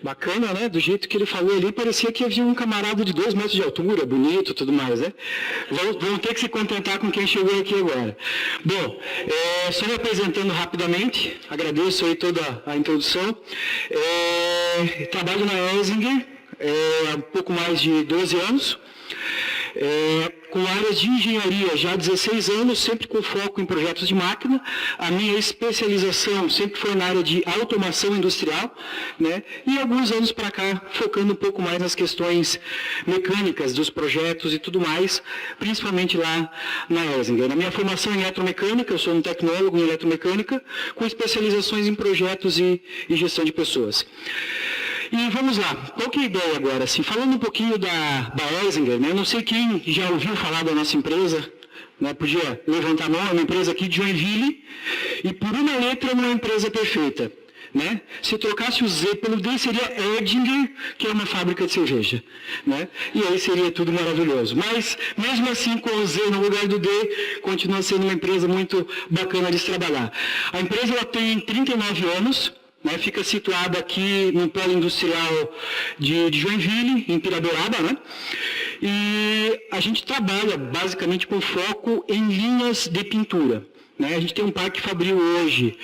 Bacana, né? Do jeito que ele falou ali, parecia que havia um camarada de 2 metros de altura, bonito e tudo mais, né? Vão ter que se contentar com quem chegou aqui agora. Bom, só me apresentando rapidamente, agradeço aí toda a introdução. Trabalho na Elsinger há um pouco mais de 12 anos. Com áreas de engenharia já há 16 anos, sempre com foco em projetos de máquina. A minha especialização sempre foi na área de automação industrial, né? E alguns anos para cá, focando um pouco mais nas questões mecânicas dos projetos e tudo mais, principalmente lá na Elsinger. Na minha formação em eletromecânica, eu sou um tecnólogo em eletromecânica, com especializações em projetos e gestão de pessoas. E vamos lá, qual que é a ideia agora? Assim, falando um pouquinho da Elsinger, né? Eu não sei quem já ouviu falar da nossa empresa, né? Podia levantar a mão, é uma empresa aqui de Joinville, e por uma letra é uma empresa perfeita. Né? Se trocasse o Z pelo D, seria Erdinger, que é uma fábrica de cerveja. Né? E aí seria tudo maravilhoso. Mas, mesmo assim, com o Z no lugar do D, continua sendo uma empresa muito bacana de se trabalhar. A empresa ela tem 39 anos, né, fica situada aqui no polo industrial de Joinville, em Pirabiraba, né? E a gente trabalha basicamente com foco em linhas de pintura. Né? A gente tem um parque fabril hoje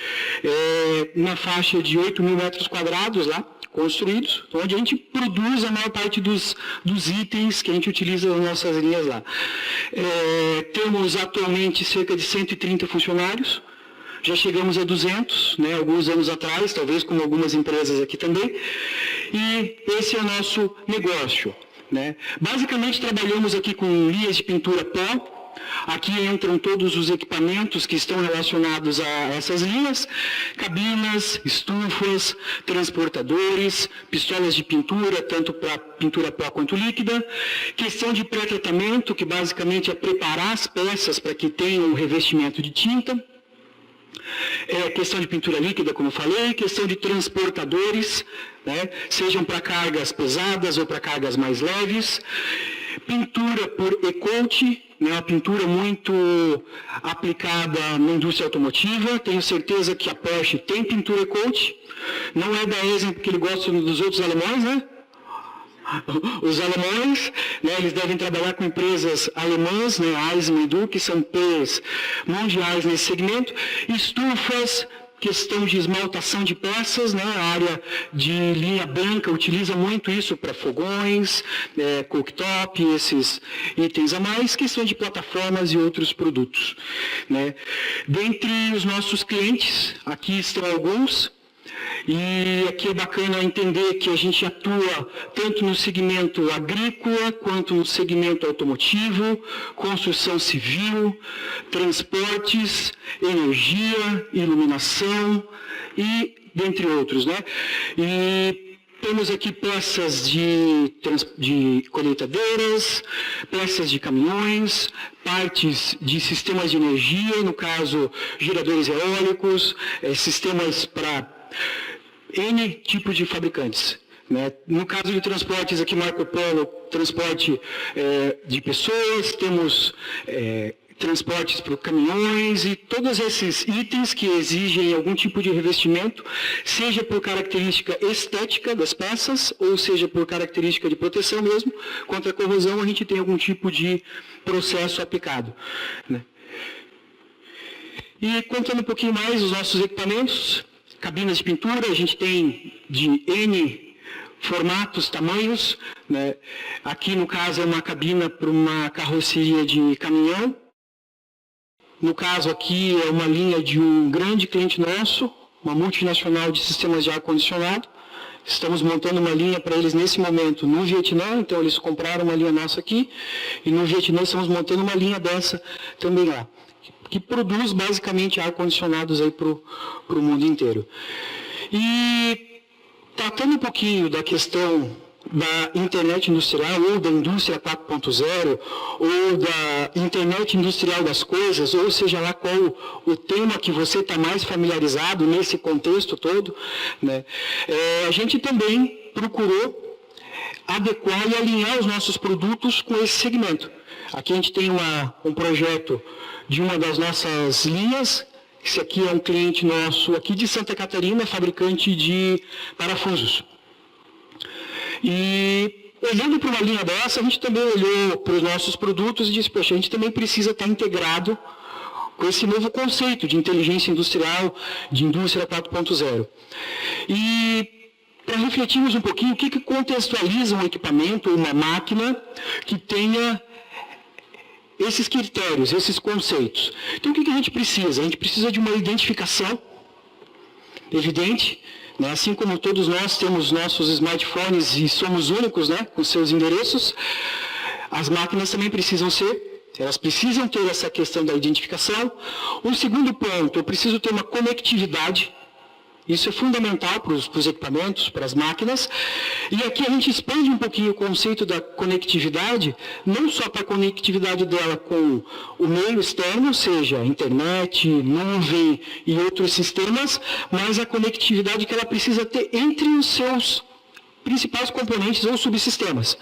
na faixa de 8.000 metros quadrados lá, construídos, onde a gente produz a maior parte dos itens que a gente utiliza nas nossas linhas lá. Temos atualmente cerca de 130 funcionários. Já chegamos a 200, né, alguns anos atrás, talvez como algumas empresas aqui também, e esse é o nosso negócio. Né? Basicamente, trabalhamos aqui com linhas de pintura pó. Aqui entram todos os equipamentos que estão relacionados a essas linhas, cabinas, estufas, transportadores, pistolas de pintura, tanto para pintura pó quanto líquida, questão de pré-tratamento, que basicamente é preparar as peças para que tenham um revestimento de tinta, questão de pintura líquida, como eu falei, questão de transportadores, né, sejam para cargas pesadas ou para cargas mais leves, pintura por e-coat, né, uma pintura muito aplicada na indústria automotiva. Tenho certeza que a Porsche tem pintura e-coat, não é da Eisen porque ele gosta dos outros alemães, né? Os alemães, né, eles devem trabalhar com empresas alemãs, né, Eisen e Duke, que são players mundiais nesse segmento. Estufas, questão de esmaltação de peças, né, a área de linha branca utiliza muito isso para fogões, cooktop, esses itens a mais, questão de plataformas e outros produtos. Né. Dentre os nossos clientes, aqui estão alguns. E aqui é bacana entender que a gente atua tanto no segmento agrícola, quanto no segmento automotivo, construção civil, transportes, energia, iluminação e dentre outros. Né? E temos aqui peças de colheitadeiras, peças de caminhões, partes de sistemas de energia, no caso, geradores eólicos, sistemas para N tipos de fabricantes. Né? No caso de transportes, aqui Marco Polo, transporte de pessoas, temos transportes para caminhões e todos esses itens que exigem algum tipo de revestimento, seja por característica estética das peças, ou seja por característica de proteção mesmo, contra a corrosão, a gente tem algum tipo de processo aplicado. Né? E contando um pouquinho mais os nossos equipamentos, cabinas de pintura, a gente tem de N formatos, tamanhos. Né? Aqui, no caso, é uma cabina para uma carroceria de caminhão. No caso aqui, é uma linha de um grande cliente nosso, uma multinacional de sistemas de ar-condicionado. Estamos montando uma linha para eles nesse momento no Vietnã, então eles compraram uma linha nossa aqui, e no Vietnã estamos montando uma linha dessa também lá, que produz basicamente ar-condicionados aí para o mundo inteiro. E tratando um pouquinho da questão da internet industrial, ou da indústria 4.0, ou da internet industrial das coisas, ou seja lá qual o tema que você está mais familiarizado nesse contexto todo, né? A gente também procurou adequar e alinhar os nossos produtos com esse segmento. Aqui a gente tem um projeto de uma das nossas linhas, Esse aqui é um cliente nosso aqui de Santa Catarina, fabricante de parafusos. E olhando para uma linha dessa, a gente também olhou para os nossos produtos e disse, poxa, a gente também precisa estar integrado com esse novo conceito de inteligência industrial, de indústria 4.0. E para refletirmos um pouquinho, o que contextualiza um equipamento, uma máquina que tenha esses critérios, esses conceitos. Então, o que a gente precisa? A gente precisa de uma identificação evidente, né? Assim como todos nós temos nossos smartphones e somos únicos, né, com seus endereços, as máquinas também precisam ser, elas precisam ter essa questão da identificação. Um segundo ponto, eu preciso ter uma conectividade. Isso é fundamental para os equipamentos, para as máquinas. E aqui a gente expande um pouquinho o conceito da conectividade, não só para a conectividade dela com o meio externo, seja internet, nuvem e outros sistemas, mas a conectividade que ela precisa ter entre os seus principais componentes ou subsistemas.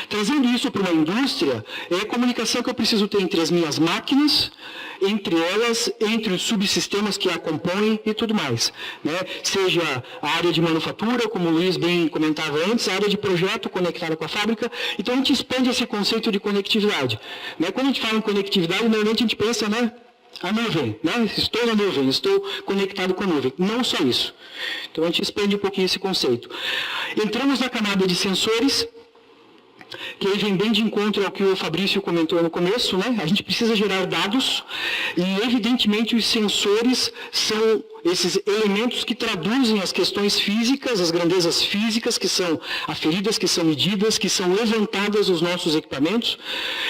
Trazendo isso para uma indústria, é a comunicação que eu preciso ter entre as minhas máquinas, entre elas, entre os subsistemas que a compõem e tudo mais, né? Seja a área de manufatura, como o Luiz bem comentava antes, a área de projeto conectada com a fábrica. Então a gente expande esse conceito de conectividade, né? Quando a gente fala em conectividade, normalmente a gente pensa, né, a nuvem, né? Estou na nuvem, estou conectado com a nuvem. Não só isso. Então a gente expande um pouquinho esse conceito. Entramos na camada de sensores, que aí vem bem de encontro ao que o Fabrício comentou no começo, né? A gente precisa gerar dados e, evidentemente, os sensores são esses elementos que traduzem as questões físicas, as grandezas físicas que são aferidas, que são medidas, que são levantadas nos nossos equipamentos.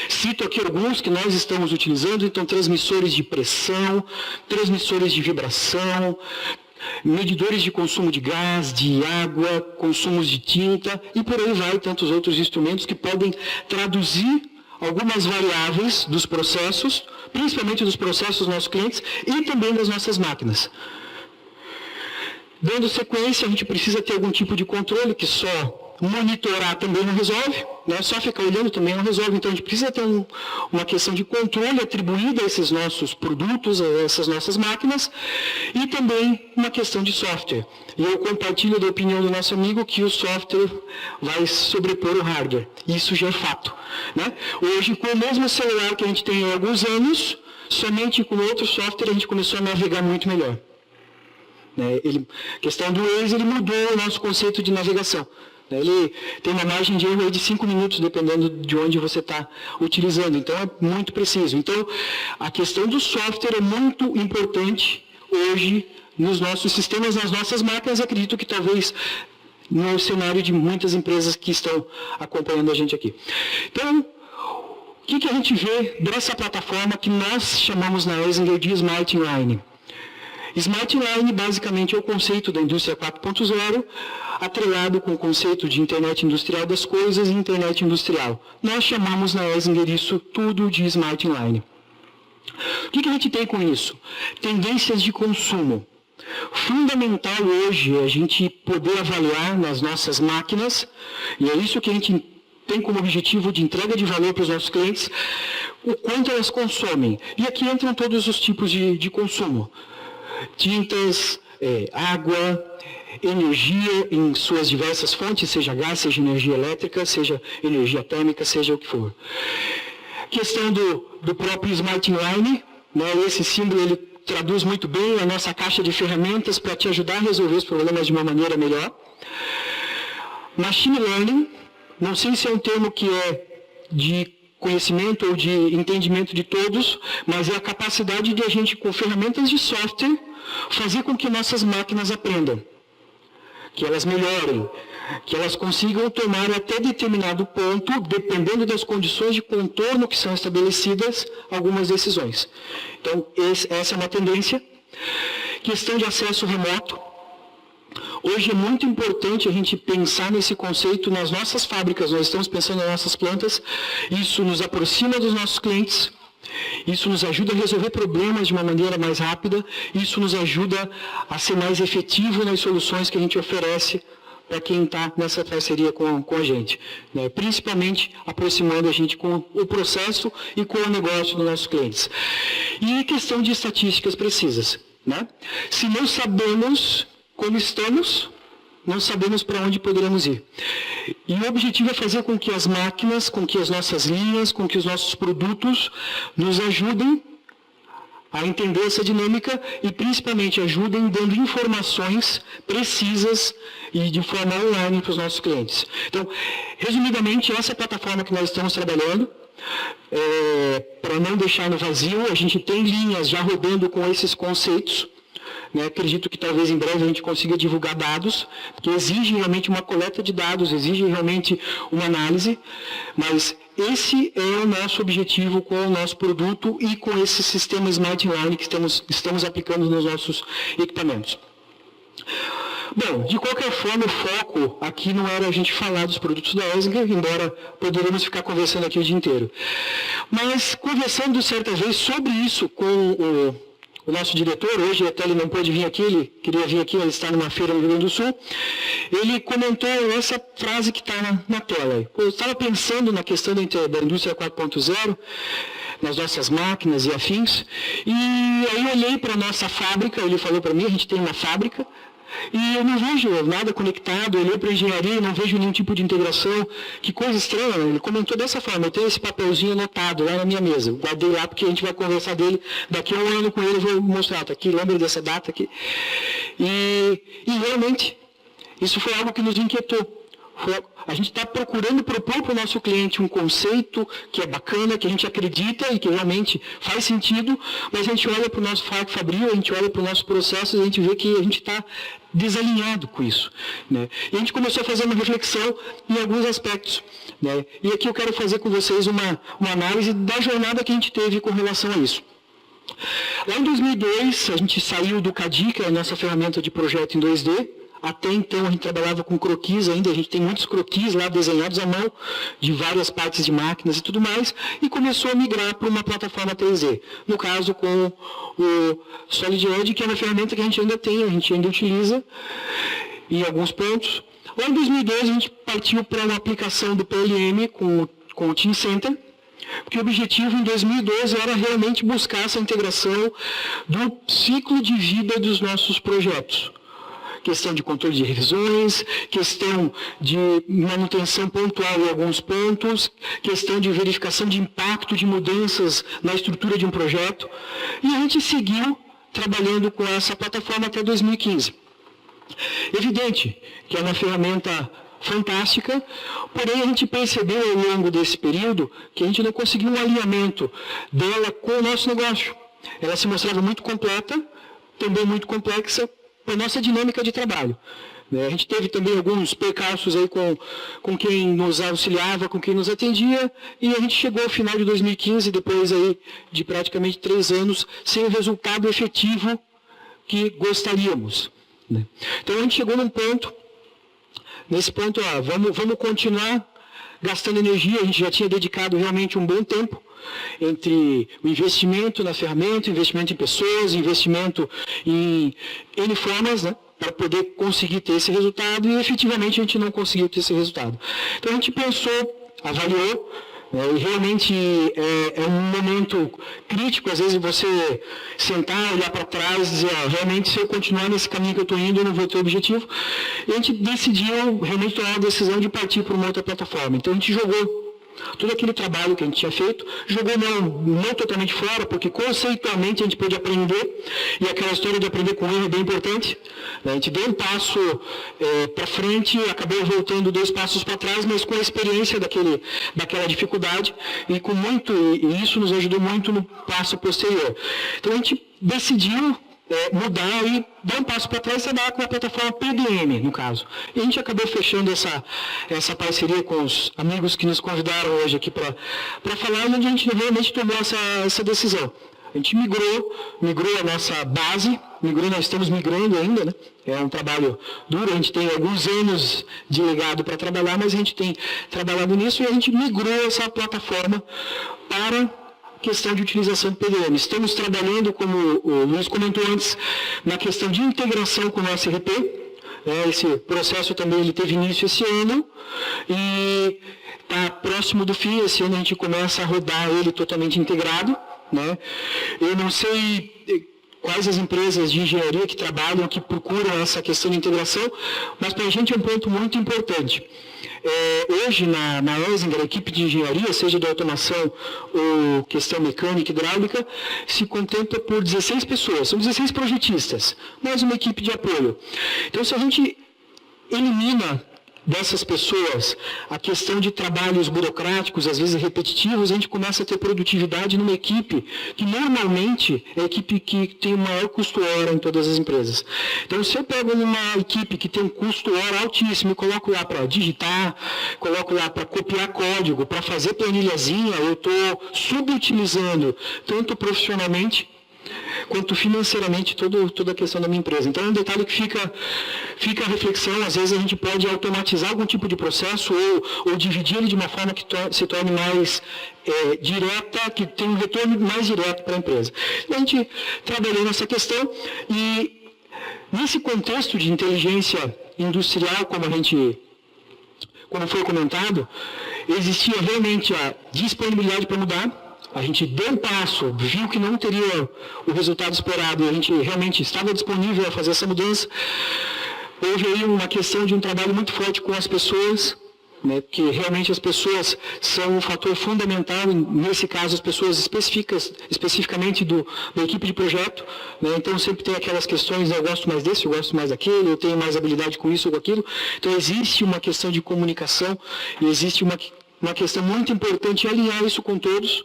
Cito aqui alguns que nós estamos utilizando, então transmissores de pressão, transmissores de vibração, medidores de consumo de gás, de água, consumos de tinta e por aí vai, tantos outros instrumentos que podem traduzir algumas variáveis dos processos, principalmente dos processos dos nossos clientes e também das nossas máquinas. Dando sequência, a gente precisa ter algum tipo de controle que só monitorar também não resolve, né? Só ficar olhando também não resolve. Então, a gente precisa ter uma questão de controle atribuída a esses nossos produtos, a essas nossas máquinas, e também uma questão de software. E eu compartilho da opinião do nosso amigo que o software vai sobrepor o hardware. Isso já é fato, né? Hoje, com o mesmo celular que a gente tem há alguns anos, somente com outro software a gente começou a navegar muito melhor. A questão do Waze, ele mudou o nosso conceito de navegação. Ele tem uma margem de erro de 5 minutos, dependendo de onde você está utilizando. Então, é muito preciso. Então, a questão do software é muito importante hoje nos nossos sistemas, nas nossas máquinas. Acredito que talvez no cenário de muitas empresas que estão acompanhando a gente aqui. Então, o que a gente vê dessa plataforma que nós chamamos na Eisinger de Smart Inline? Smart Inline, basicamente, é o conceito da indústria 4.0, atrelado com o conceito de internet industrial das coisas e internet industrial. Nós chamamos na Eisinger isso tudo de Smart Inline. O que a gente tem com isso? Tendências de consumo. Fundamental hoje é a gente poder avaliar nas nossas máquinas, e é isso que a gente tem como objetivo de entrega de valor para os nossos clientes, o quanto elas consomem. E aqui entram todos os tipos de consumo. Tintas, água, energia em suas diversas fontes, seja gás, seja energia elétrica, seja energia térmica, seja o que for. Questão do próprio Smart Inline, né, esse símbolo ele traduz muito bem a nossa caixa de ferramentas para te ajudar a resolver os problemas de uma maneira melhor. Machine Learning, não sei se é um termo que é de conhecimento ou de entendimento de todos, mas é a capacidade de a gente, com ferramentas de software, fazer com que nossas máquinas aprendam, que elas melhorem, que elas consigam tomar até determinado ponto, dependendo das condições de contorno que são estabelecidas, algumas decisões. Então, essa é uma tendência. Questão de acesso remoto. Hoje é muito importante a gente pensar nesse conceito nas nossas fábricas, nós estamos pensando nas nossas plantas, isso nos aproxima dos nossos clientes, isso nos ajuda a resolver problemas de uma maneira mais rápida, isso nos ajuda a ser mais efetivo nas soluções que a gente oferece para quem está nessa parceria com a gente, né? Principalmente aproximando a gente com o processo e com o negócio dos nossos clientes. E questão de estatísticas precisas. né? Se não sabemos como estamos, não sabemos para onde poderemos ir. E o objetivo é fazer com que as máquinas, com que as nossas linhas, com que os nossos produtos nos ajudem a entender essa dinâmica e, principalmente, ajudem dando informações precisas e de forma online para os nossos clientes. Então, resumidamente, essa é a plataforma que nós estamos trabalhando. Para não deixar no vazio, a gente tem linhas já rodando com esses conceitos. Né? Acredito que talvez em breve a gente consiga divulgar dados, que exigem realmente uma coleta de dados, exigem realmente uma análise, mas esse é o nosso objetivo com o nosso produto e com esse sistema Smart Line que estamos aplicando nos nossos equipamentos. Bom, de qualquer forma, o foco aqui não era a gente falar dos produtos da Essinger, embora poderíamos ficar conversando aqui o dia inteiro. Mas, conversando certa vez sobre isso com o nosso diretor, hoje até ele não pôde vir aqui, ele queria vir aqui, ele está numa feira no Rio Grande do Sul, ele comentou essa frase que está na tela. Eu estava pensando na questão da indústria 4.0, nas nossas máquinas e afins, e aí eu olhei para a nossa fábrica, ele falou para mim, a gente tem uma fábrica, e eu não vejo nada conectado, eu olhei para a engenharia, não vejo nenhum tipo de integração, que coisa estranha, ele comentou dessa forma, eu tenho esse papelzinho anotado lá na minha mesa, eu guardei lá porque a gente vai conversar dele, daqui a um ano com ele eu vou mostrar, tá aqui, lembra dessa data aqui. E realmente, isso foi algo que nos inquietou. A gente está procurando propor para o nosso cliente um conceito que é bacana, que a gente acredita e que realmente faz sentido, mas a gente olha para o nosso fabril, a gente olha para o nosso processo e a gente vê que a gente está desalinhado com isso. Né? E a gente começou a fazer uma reflexão em alguns aspectos. Né? E aqui eu quero fazer com vocês uma análise da jornada que a gente teve com relação a isso. Lá em 2002, a gente saiu do CAD, que é a nossa ferramenta de projeto em 2D. Até então a gente trabalhava com croquis ainda, a gente tem muitos croquis lá desenhados à mão, de várias partes de máquinas e tudo mais, e começou a migrar para uma plataforma 3D. No caso com o SolidEdge, que é uma ferramenta que a gente ainda tem, a gente ainda utiliza em alguns pontos. Lá em 2012 a gente partiu para uma aplicação do PLM com o Teamcenter, porque o objetivo em 2012 era realmente buscar essa integração do ciclo de vida dos nossos projetos. Questão de controle de revisões, questão de manutenção pontual em alguns pontos, questão de verificação de impacto de mudanças na estrutura de um projeto. E a gente seguiu trabalhando com essa plataforma até 2015. Evidente que é uma ferramenta fantástica, porém a gente percebeu ao longo desse período que a gente não conseguiu um alinhamento dela com o nosso negócio. Ela se mostrava muito completa, também muito complexa, para a nossa dinâmica de trabalho. A gente teve também alguns percalços aí com quem nos auxiliava, com quem nos atendia, e a gente chegou ao final de 2015, depois aí de praticamente 3 anos, sem o resultado efetivo que gostaríamos. Então a gente chegou nesse ponto, vamos continuar gastando energia, a gente já tinha dedicado realmente um bom tempo, entre o investimento na ferramenta, investimento em pessoas, investimento em N formas, né, para poder conseguir ter esse resultado, e efetivamente a gente não conseguiu ter esse resultado. Então a gente pensou, avaliou, e realmente é um momento crítico, às vezes você sentar, olhar para trás e dizer, realmente se eu continuar nesse caminho que eu estou indo, eu não vou ter objetivo. E a gente decidiu realmente tomar a decisão de partir para uma outra plataforma. Então a gente jogou todo aquele trabalho que a gente tinha feito, jogou não totalmente fora, porque conceitualmente a gente pôde aprender, e aquela história de aprender com erro é bem importante. A gente deu um passo para frente, acabou voltando 2 passos para trás, mas com a experiência daquela dificuldade, e isso nos ajudou muito no passo posterior. Então a gente decidiu mudar e dar um passo para trás e trabalhar com a plataforma PDM, no caso. E a gente acabou fechando essa parceria com os amigos que nos convidaram hoje aqui para falar, onde a gente realmente tomou essa decisão. A gente migrou a nossa base, nós estamos migrando ainda, né? É um trabalho duro, a gente tem alguns anos de legado para trabalhar, mas a gente tem trabalhado nisso e a gente migrou essa plataforma para questão de utilização do PDM. Estamos trabalhando, como o Luiz comentou antes, na questão de integração com o nosso RP. Esse processo também ele teve início esse ano e está próximo do fim. Esse ano a gente começa a rodar ele totalmente integrado. Né? Eu não sei quais as empresas de engenharia que trabalham, que procuram essa questão de integração, mas para a gente é um ponto muito importante. Hoje, na Elsinger, a equipe de engenharia, seja de automação ou questão mecânica e hidráulica, se contempla por 16 pessoas, são 16 projetistas, mais uma equipe de apoio. Então, se a gente elimina dessas pessoas a questão de trabalhos burocráticos, às vezes repetitivos, a gente começa a ter produtividade numa equipe que normalmente é a equipe que tem o maior custo hora em todas as empresas. Então, se eu pego uma equipe que tem um custo hora altíssimo e coloco lá para digitar, coloco lá para copiar código, para fazer planilhazinha, eu estou subutilizando tanto profissionalmente quanto financeiramente toda a questão da minha empresa. Então, é um detalhe que fica a reflexão. Às vezes a gente pode automatizar algum tipo de processo ou dividir ele de uma forma que se torne mais direta, que tenha um retorno mais direto para a empresa. E a gente trabalhou nessa questão e, nesse contexto de inteligência industrial, como foi comentado, existia realmente a disponibilidade para mudar. A gente deu um passo, viu que não teria o resultado esperado e a gente realmente estava disponível a fazer essa mudança. Houve aí uma questão de um trabalho muito forte com as pessoas, né, porque realmente as pessoas são um fator fundamental, nesse caso as pessoas especificamente da equipe de projeto, né, então sempre tem aquelas questões, eu gosto mais desse, eu gosto mais daquele, eu tenho mais habilidade com isso ou com aquilo. Então existe uma questão de comunicação e existe uma questão muito importante alinhar isso com todos.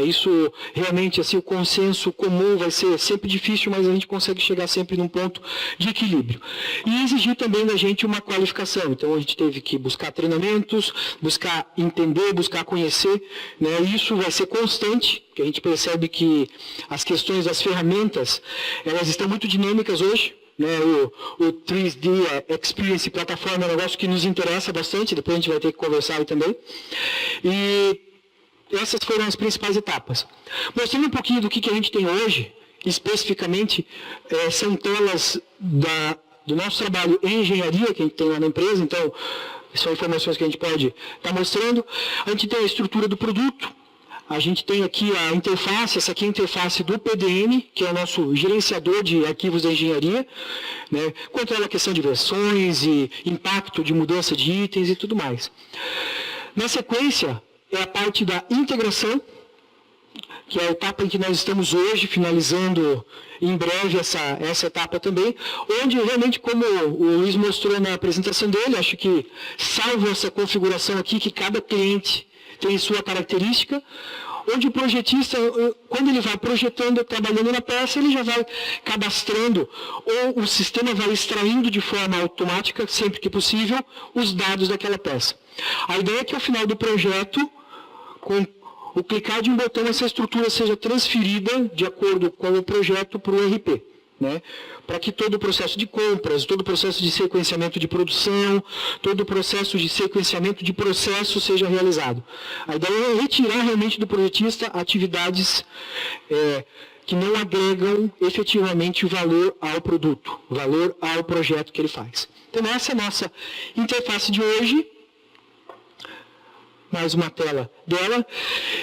Isso realmente, assim, o consenso comum vai ser sempre difícil, mas a gente consegue chegar sempre num ponto de equilíbrio. E exigir também da gente uma qualificação. Então a gente teve que buscar treinamentos, buscar entender, buscar conhecer, né? Isso vai ser constante, que a gente percebe que as questões das ferramentas, elas estão muito dinâmicas hoje. O 3D Experience plataforma é um negócio que nos interessa bastante, depois a gente vai ter que conversar aí também. E essas foram as principais etapas. Mostrando um pouquinho do que a gente tem hoje, especificamente, são telas do nosso trabalho em engenharia, que a gente tem lá na empresa, então são informações que a gente pode estar mostrando. A gente tem a estrutura do produto, a gente tem aqui a interface, essa aqui é a interface do PDM, que é o nosso gerenciador de arquivos da engenharia, né? Controla a questão de versões e impacto de mudança de itens e tudo mais. Na sequência, é a parte da integração, que é a etapa em que nós estamos hoje, finalizando em breve essa etapa também, onde realmente, como o Luiz mostrou na apresentação dele, acho que salvo essa configuração aqui, que cada cliente tem sua característica, onde o projetista, quando ele vai projetando, trabalhando na peça, ele já vai cadastrando, ou o sistema vai extraindo de forma automática, sempre que possível, os dados daquela peça. A ideia é que ao final do projeto, com o clicar de um botão, essa estrutura seja transferida de acordo com o projeto para o ERP, né? Para que todo o processo de compras, todo o processo de sequenciamento de produção, todo o processo de sequenciamento de processo seja realizado. A ideia é retirar realmente do projetista atividades que não agregam efetivamente o valor ao produto, o valor ao projeto que ele faz. Então essa é a nossa interface de hoje. Mais uma tela dela.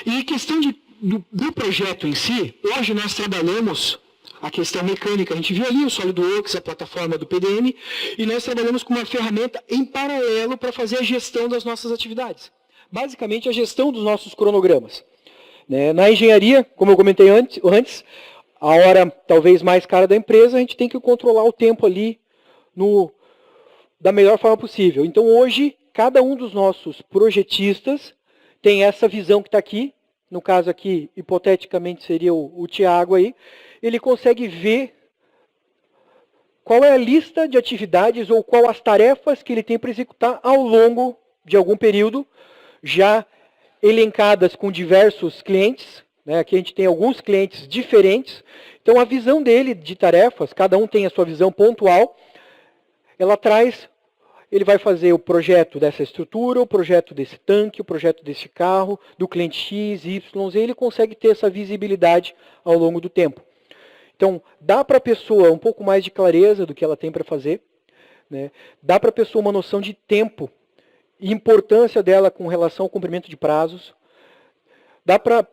E questão do projeto em si, hoje nós trabalhamos a questão mecânica, a gente viu ali o SolidWorks, a plataforma do PDM, e nós trabalhamos com uma ferramenta em paralelo para fazer a gestão das nossas atividades. Basicamente, a gestão dos nossos cronogramas. Na engenharia, como eu comentei antes, a hora talvez mais cara da empresa, a gente tem que controlar o tempo ali da melhor forma possível. Então, hoje, cada um dos nossos projetistas tem essa visão que está aqui, no caso aqui, hipoteticamente, seria o Tiago aí, ele consegue ver qual é a lista de atividades ou qual as tarefas que ele tem para executar ao longo de algum período, já elencadas com diversos clientes, né? Aqui a gente tem alguns clientes diferentes, então a visão dele de tarefas, cada um tem a sua visão pontual, ela traz... Ele vai fazer o projeto dessa estrutura, o projeto desse tanque, o projeto desse carro, do cliente X, Y, Z, ele consegue ter essa visibilidade ao longo do tempo. Então, dá para a pessoa um pouco mais de clareza do que ela tem para fazer, né? Dá para a pessoa uma noção de tempo e importância dela com relação ao cumprimento de prazos. Dá para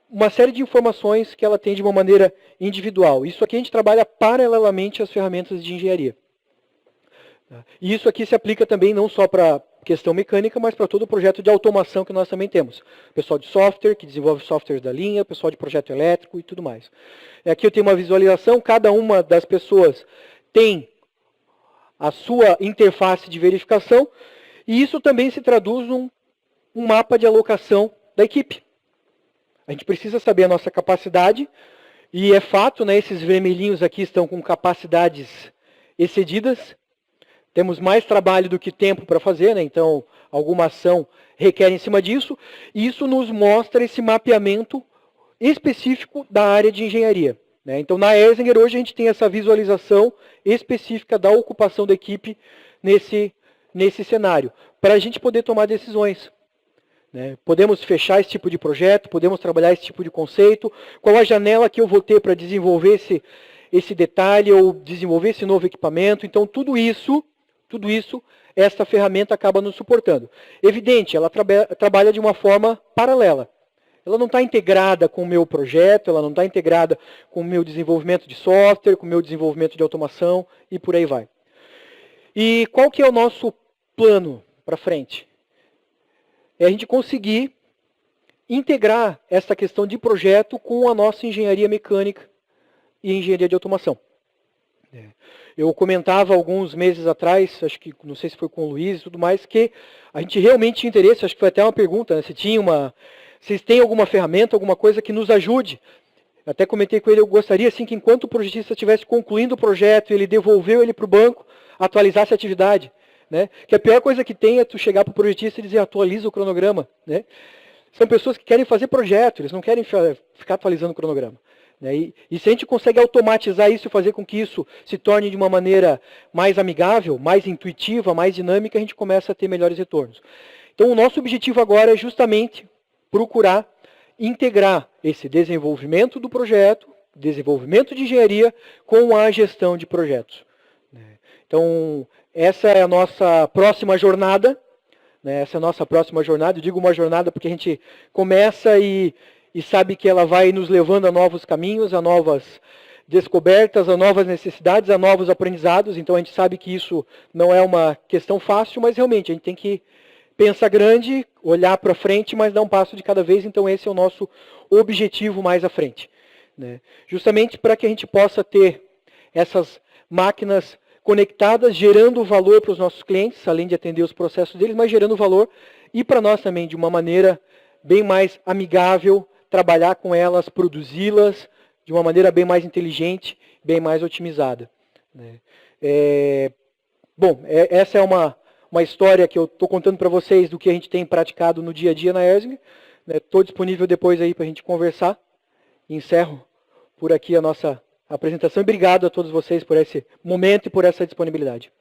uma série de informações que ela tem de uma maneira individual. Isso aqui a gente trabalha paralelamente às ferramentas de engenharia. E isso aqui se aplica também não só para questão mecânica, mas para todo o projeto de automação que nós também temos. Pessoal de software, que desenvolve softwares da linha, pessoal de projeto elétrico e tudo mais. Aqui eu tenho uma visualização, cada uma das pessoas tem a sua interface de verificação, e isso também se traduz num mapa de alocação da equipe. A gente precisa saber a nossa capacidade, e é fato, né, esses vermelhinhos aqui estão com capacidades excedidas. Temos mais trabalho do que tempo para fazer, né, então alguma ação requer em cima disso, e isso nos mostra esse mapeamento específico da área de engenharia. Né? Então na Erzinger hoje a gente tem essa visualização específica da ocupação da equipe nesse cenário, para a gente poder tomar decisões. Né? Podemos fechar esse tipo de projeto, podemos trabalhar esse tipo de conceito, qual a janela que eu vou ter para desenvolver esse detalhe ou desenvolver esse novo equipamento. Então tudo isso, esta ferramenta acaba nos suportando. Evidente, ela trabalha de uma forma paralela. Ela não está integrada com o meu projeto, ela não está integrada com o meu desenvolvimento de software, com o meu desenvolvimento de automação e por aí vai. E qual que é o nosso plano para frente? É a gente conseguir integrar essa questão de projeto com a nossa engenharia mecânica e engenharia de automação. Eu comentava alguns meses atrás, acho que não sei se foi com o Luiz e tudo mais, que a gente realmente tinha interesse, acho que foi até uma pergunta, né, vocês têm alguma ferramenta, alguma coisa que nos ajude? Eu até comentei com ele, eu gostaria assim que enquanto o projetista estivesse concluindo o projeto, ele devolveu ele para o banco, atualizasse a atividade. Né? Que a pior coisa que tem é tu chegar para o projetista e dizer atualiza o cronograma. Né? São pessoas que querem fazer projeto, eles não querem ficar atualizando o cronograma. Né? E se a gente consegue automatizar isso e fazer com que isso se torne de uma maneira mais amigável, mais intuitiva, mais dinâmica, a gente começa a ter melhores retornos. Então o nosso objetivo agora é justamente procurar integrar esse desenvolvimento do projeto, desenvolvimento de engenharia, com a gestão de projetos. Então, essa é a nossa próxima jornada. Né? Essa é a nossa próxima jornada. Eu digo uma jornada porque a gente começa e sabe que ela vai nos levando a novos caminhos, a novas descobertas, a novas necessidades, a novos aprendizados. Então, a gente sabe que isso não é uma questão fácil, mas realmente a gente tem que pensar grande, olhar para frente, mas dar um passo de cada vez. Então, esse é o nosso objetivo mais à frente. Né? Justamente para que a gente possa ter essas máquinas conectadas, gerando valor para os nossos clientes, além de atender os processos deles, mas gerando valor e para nós também de uma maneira bem mais amigável, trabalhar com elas, produzi-las de uma maneira bem mais inteligente, bem mais otimizada. Né? Essa é uma história que eu estou contando para vocês do que a gente tem praticado no dia a dia na Erzinger. Estou disponível depois aí para a gente conversar. Encerro por aqui a nossa apresentação. E obrigado a todos vocês por esse momento e por essa disponibilidade.